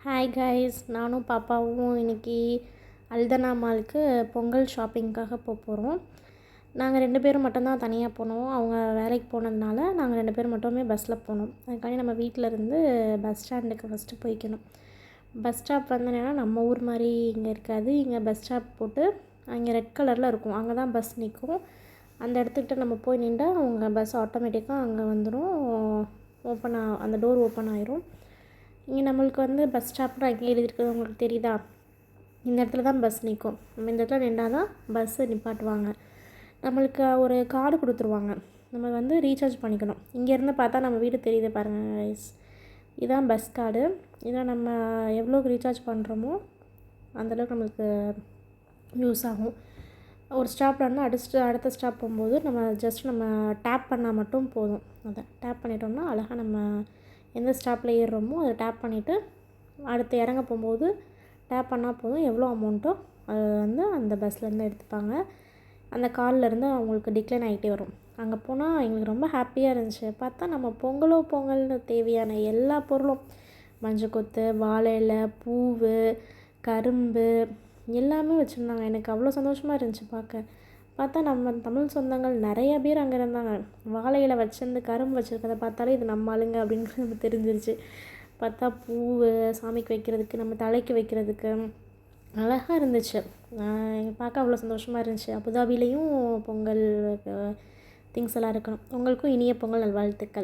Hi guys, நானும் பாப்பாவும் இன்றைக்கி அல்தனா மாலுக்கு பொங்கல் ஷாப்பிங்க்காக போகிறோம். நாங்கள் 2 பேரும் மட்டும்தான் தனியாக போனோம். அவங்க வேலைக்கு போனதுனால நாங்கள் 2 பேரும் மட்டுமே பஸ்ஸில் போனோம். அதுக்காண்டி நம்ம வீட்டிலேருந்து பஸ் ஸ்டாண்டுக்கு ஃபஸ்ட்டு போய்க்கணும். பஸ் ஸ்டாப் வந்து என்னென்னா நம்ம ஊர் மாதிரி இங்கே இருக்காது. இங்கே பஸ் ஸ்டாப் போட்டு அங்கே ரெட் கலரில் இருக்கும், அங்கே தான் பஸ் நிற்கும். அந்த இடத்துக்கிட்ட நம்ம போய் நின்றா அவங்க பஸ் ஆட்டோமேட்டிக்காக அங்கே வந்துடும், அந்த டோர் ஓப்பன் ஆயிரும். இங்கே நம்மளுக்கு வந்து பஸ் ஸ்டாப்னு அங்கே எழுதியிருக்கிறது உங்களுக்கு தெரியுதா? இந்த இடத்துல தான் பஸ் நிற்கும். நம்ம இந்த இடத்துல நின்றால் தான் பஸ்ஸு நிப்பாட்டுவாங்க. நம்மளுக்கு ஒரு கார்டு கொடுத்துருவாங்க, நம்ம வந்து ரீசார்ஜ் பண்ணிக்கணும். இங்கேருந்து பார்த்தா நம்ம வீடு தெரியுது பாருங்கள் கைஸ், இதுதான் பஸ் கார்டு. இதை நம்ம எவ்வளோக்கு ரீசார்ஜ் பண்ணுறோமோ அந்தளவுக்கு நம்மளுக்கு யூஸ் ஆகும். ஒரு ஸ்டாப்லேருந்து அடுத்த ஸ்டாப் போகும்போது நம்ம டேப் பண்ணால் மட்டும் போதும். அதை டேப் பண்ணிட்டோம்னா அழகாக நம்ம எந்த ஸ்டாப்பில் ஏறுறோமோ அதை டேப் பண்ணிவிட்டு அடுத்து இறங்க போகும்போது டேப் பண்ணால் போதும். எவ்வளோ அமௌண்ட்டோ அது வந்து அந்த பஸ்லேருந்து எடுத்துப்பாங்க. அந்த கார்ட்லேருந்து அவங்களுக்கு டிக்ளைன் ஆகிட்டே வரும். அங்கே போனால் எங்களுக்கு ரொம்ப ஹாப்பியாக இருந்துச்சு. பார்த்தா நம்ம பொங்கல்னு தேவையான எல்லா பொருளும், மஞ்சள் கொத்து, வாழை இலை, பூவு, கரும்பு எல்லாமே வச்சுருந்தாங்க. எனக்கு அவ்வளோ சந்தோஷமாக இருந்துச்சு பார்த்தா நம்ம தமிழ் சொந்தங்கள் நிறைய பேர் அங்கே இருந்தாங்க. வாழை இலை வச்சிருந்து கரும்பு வச்சுருக்கதை பார்த்தாலே இது நம்ம ஆளுங்க அப்படின்னு நம்ம தெரிஞ்சிருச்சு. பார்த்தா பூவு சாமிக்கு வைக்கிறதுக்கு, நம்ம தலைக்கு வைக்கிறதுக்கு அழகாக இருந்துச்சு. பார்க்க அவ்வளோ சந்தோஷமாக இருந்துச்சு. அபுதாபிலையும் பொங்கல் திங்ஸ் எல்லாம் இருக்கணும். உங்களுக்கும் இனிய பொங்கல் நல்வாழ்த்துக்கள்.